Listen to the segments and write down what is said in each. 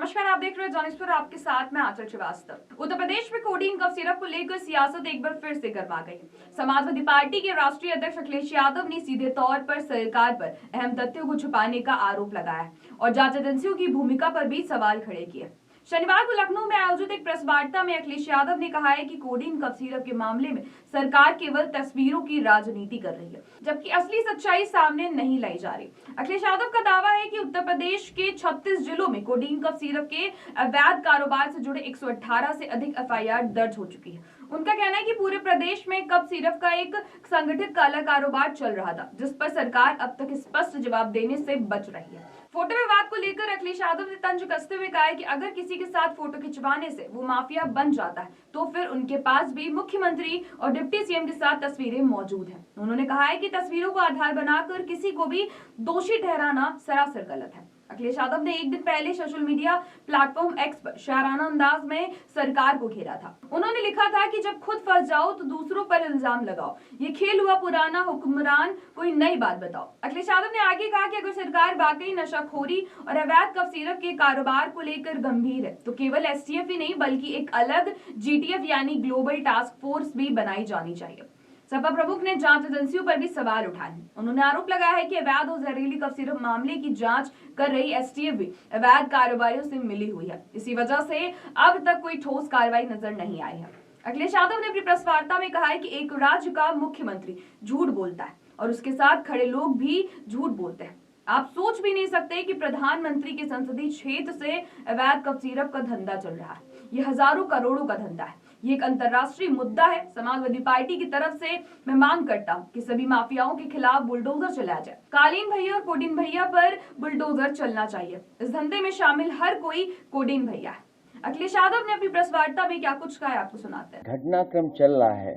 नमस्कार, आप देख रहे हैं जॉनिस पर, आपके साथ में आंचल श्रीवास्तव। उत्तर प्रदेश में कोडीन कफ सिरप को लेकर सियासत एक बार फिर से गर्मा गई। समाजवादी पार्टी के राष्ट्रीय अध्यक्ष अखिलेश यादव ने सीधे तौर पर सरकार पर अहम तथ्यों को छुपाने का आरोप लगाया और जांच एजेंसियों की भूमिका पर भी सवाल खड़े किए। शनिवार को लखनऊ में आयोजित एक प्रेस वार्ता में अखिलेश यादव ने कहा है कि कोडीन कफ सिरप के मामले में सरकार केवल तस्वीरों की राजनीति कर रही है, जबकि असली सच्चाई सामने नहीं लाई जा रही। अखिलेश यादव का दावा है कि उत्तर प्रदेश के 36 जिलों में कोडीन कफ सिरप के अवैध कारोबार से जुड़े 118 से अधिक एफआईआर दर्ज हो चुकी है। उनका कहना है कि पूरे प्रदेश में कफ सिरप का एक संगठित काला कारोबार चल रहा था, जिस पर सरकार अब तक स्पष्ट जवाब देने से बच रही है। फोटो विवाद को लेकर अखिलेश यादव ने तंज कसते हुए कहा है कि अगर किसी के साथ फोटो खिंचवाने से वो माफिया बन जाता है, तो फिर उनके पास भी मुख्यमंत्री और डिप्टी सीएम के साथ तस्वीरें मौजूद हैं। उन्होंने कहा है कि तस्वीरों को आधार बनाकर किसी को भी दोषी ठहराना सरासर गलत है। अखिलेश यादव ने एक दिन पहले सोशल मीडिया प्लेटफॉर्म एक्स पर शायराना अंदाज में सरकार को घेरा था। उन्होंने लिखा था कि जब खुद फंस जाओ तो दूसरों पर इल्जाम लगाओ, ये खेल हुआ पुराना, हुक्मरान कोई नई बात बताओ। अखिलेश यादव ने आगे कहा कि अगर सरकार वाकई नशाखोरी और अवैध कफ सिरप के कारोबार को लेकर गंभीर है, तो केवल एसटीएफ ही नहीं बल्कि एक अलग जीटीएफ यानी ग्लोबल टास्क फोर्स भी बनाई जानी चाहिए। सपा प्रमुख ने जांच एजेंसियों पर भी सवाल उठाए। उन्होंने आरोप लगाया है कि अवैध और जहरीली कफ सिरप मामले की जांच कर रही एसटीएफ भी अवैध कारोबारियों से मिली हुई है। इसी वजह से अब तक कोई ठोस कार्रवाई नजर नहीं आई है। अखिलेश यादव ने अपनी प्रेस वार्ता में कहा है कि एक राज्य का मुख्यमंत्री झूठ बोलता है और उसके साथ खड़े लोग भी झूठ बोलते हैं। आप सोच भी नहीं सकते कि प्रधानमंत्री के संसदीय क्षेत्र से अवैध कफ सिरप का धंधा चल रहा है। ये हजारों करोड़ों का धंधा है। ये एक अंतर्राष्ट्रीय मुद्दा है। समाजवादी पार्टी की तरफ से मैं मांग करता हूं कि सभी माफियाओं के खिलाफ बुलडोजर चलाया जाए। कालीन भैया और कोडीन भैया पर बुलडोजर चलना चाहिए। इस धंधे में शामिल हर कोई कोडीन भैया है। अखिलेश यादव ने अपनी प्रेस वार्ता में क्या कुछ कहा, आपको सुनाते हैं। घटनाक्रम चल रहा है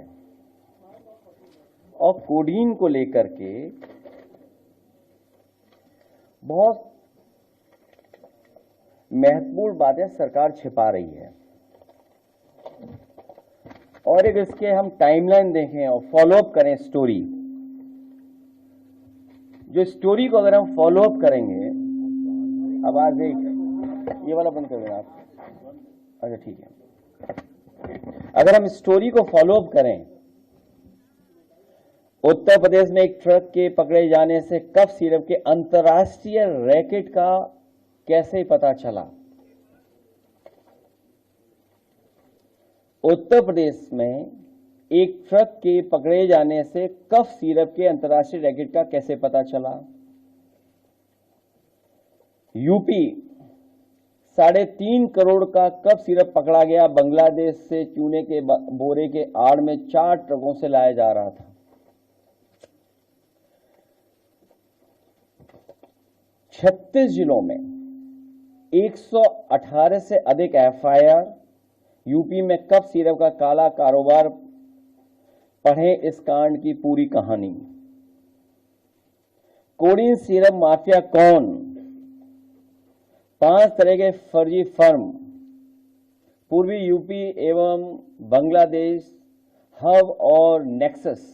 और कोडीन को लेकर के बहुत महत्वपूर्ण बातें सरकार छिपा रही है और एक इसके हम टाइमलाइन देखें और फॉलोअप करें स्टोरी, जो स्टोरी को अगर हम फॉलोअप करेंगे, आवाज एक ये वाला बंद कर देना आप, अच्छा ठीक है। अगर हम स्टोरी को फॉलोअप करें, उत्तर प्रदेश में एक ट्रक के पकड़े जाने से कफ सिरप के अंतर्राष्ट्रीय रैकेट का कैसे पता चला। उत्तर प्रदेश में एक ट्रक के पकड़े जाने से कफ सिरप के अंतर्राष्ट्रीय रैकेट का कैसे पता चला। यूपी 3.5 करोड़ का कफ सिरप पकड़ा गया। बांग्लादेश से चूने के बोरे के आड़ में 4 ट्रकों से लाया जा रहा था। 36 जिलों में 118 से अधिक एफआईआर। यूपी में कफ सिरप का काला कारोबार। पढ़ें इस कांड की पूरी कहानी। कोडीन सिरप माफिया कौन? 5 तरह के फर्जी फर्म पूर्वी यूपी एवं बांग्लादेश, हब और नेक्सस।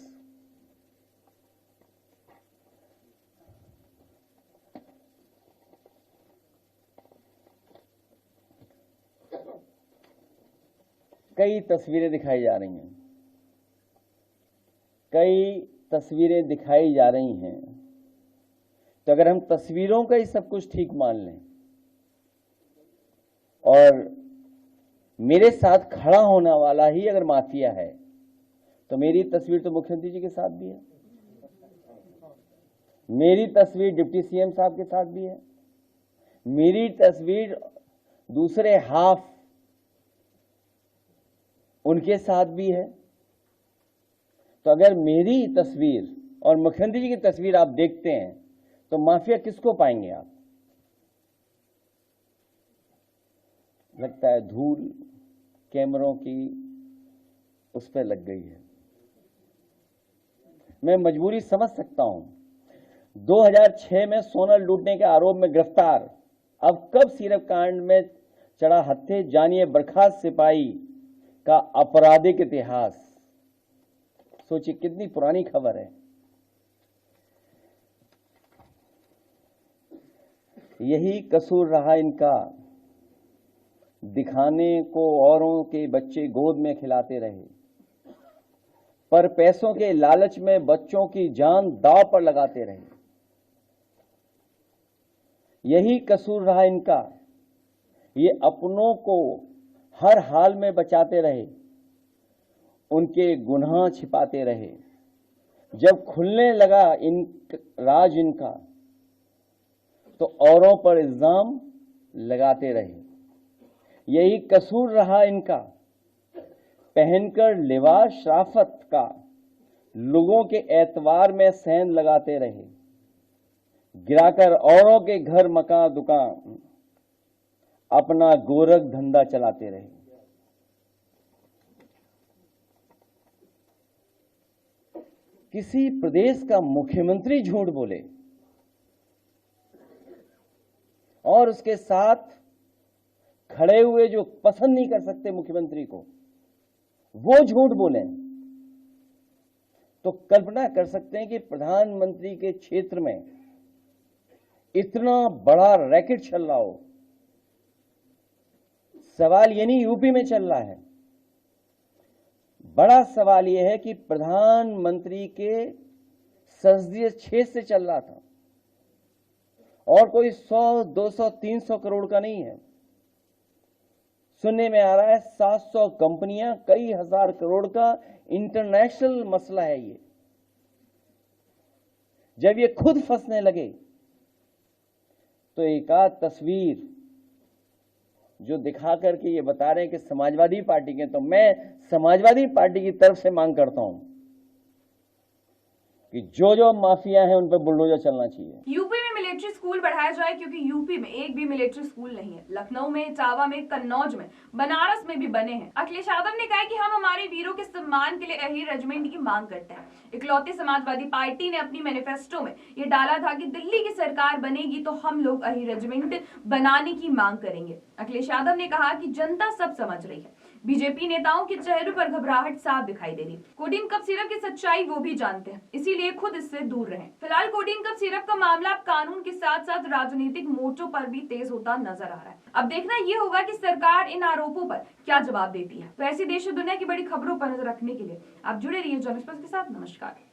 कई तस्वीरें दिखाई जा रही हैं, कई तस्वीरें दिखाई जा रही हैं। तो अगर हम तस्वीरों का ही सब कुछ ठीक मान लें और मेरे साथ खड़ा होने वाला ही अगर माफिया है, तो मेरी तस्वीर तो मुख्यमंत्री जी के साथ भी है, मेरी तस्वीर डिप्टी सीएम साहब के साथ भी है, मेरी तस्वीर दूसरे हाफ उनके साथ भी है। तो अगर मेरी तस्वीर और मुख्यमंत्री जी की तस्वीर आप देखते हैं, तो माफिया किसको पाएंगे आप? लगता है धूल कैमरों की उस पर लग गई है। मैं मजबूरी समझ सकता हूं। 2006 में सोना लूटने के आरोप में गिरफ्तार, अब कफ सिरप कांड में चढ़ा हत्थे, जानिए बर्खास्त सिपाही का आपराधिक इतिहास। सोचिए कितनी पुरानी खबर है। यही कसूर रहा इनका दिखाने को औरों के बच्चे गोद में खिलाते रहे, पर पैसों के लालच में बच्चों की जान दांव पर लगाते रहे। यही कसूर रहा इनका। ये अपनों को हर हाल में बचाते रहे, उनके गुनाह छिपाते रहे। जब खुलने लगा राज इनका, तो औरों पर इल्जाम लगाते रहे। यही कसूर रहा इनका। पहनकर लिबास शराफत का लोगों के एतवार में सेंध लगाते रहे, गिराकर औरों के घर मकान दुकान अपना गोरख धंधा चलाते रहे। किसी प्रदेश का मुख्यमंत्री झूठ बोले और उसके साथ खड़े हुए जो पसंद नहीं कर सकते मुख्यमंत्री को, वो झूठ बोले, तो कल्पना कर सकते हैं कि प्रधानमंत्री के क्षेत्र में इतना बड़ा रैकेट चल रहा हो। सवाल ये नहीं यूपी में चल रहा है, बड़ा सवाल यह है कि प्रधानमंत्री के संसदीय क्षेत्र से चल रहा था, और कोई 100, 200, 300 करोड़ का नहीं है। सुनने में आ रहा है 700 कंपनियां, कई हजार करोड़ का इंटरनेशनल मसला है ये। जब ये खुद फंसने लगे तो एक आध तस्वीर जो दिखा करके ये बता रहे हैं कि समाजवादी पार्टी के, तो मैं समाजवादी पार्टी की तरफ से मांग करता हूं कि जो माफिया हैं उन पर बुलडोजर चलना चाहिए। यूपी में मिलिट्री स्कूल बढ़ाया जाए, क्योंकि यूपी में एक भी मिलिट्री स्कूल नहीं है। लखनऊ में, इटावा में, कन्नौज में, बनारस में भी बने हैं। अखिलेश यादव ने कहा कि हम हमारे वीरों के सम्मान के लिए अहीर रेजिमेंट की मांग करते हैं। इकलौती समाजवादी पार्टी ने अपनी मैनिफेस्टो में ये डाला था कि दिल्ली की सरकार बनेगी तो हम लोग अहीर रेजिमेंट बनाने की मांग करेंगे। अखिलेश यादव ने कहा कि जनता सब समझ रही है, बीजेपी नेताओं के चेहरे पर घबराहट साफ दिखाई दे रही। कोडीन कफ सिरप की सच्चाई वो भी जानते हैं, इसीलिए खुद इससे दूर रहें। फिलहाल कोडीन कफ सिरप का मामला अब कानून के साथ साथ राजनीतिक मोर्चों पर भी तेज होता नजर आ रहा है। अब देखना ये होगा कि सरकार इन आरोपों पर क्या जवाब देती है। तो ऐसी देश और दुनिया की बड़ी खबरों पर नजर रखने के लिए आप जुड़े रहिए जनएक्सप्रेस के साथ। नमस्कार।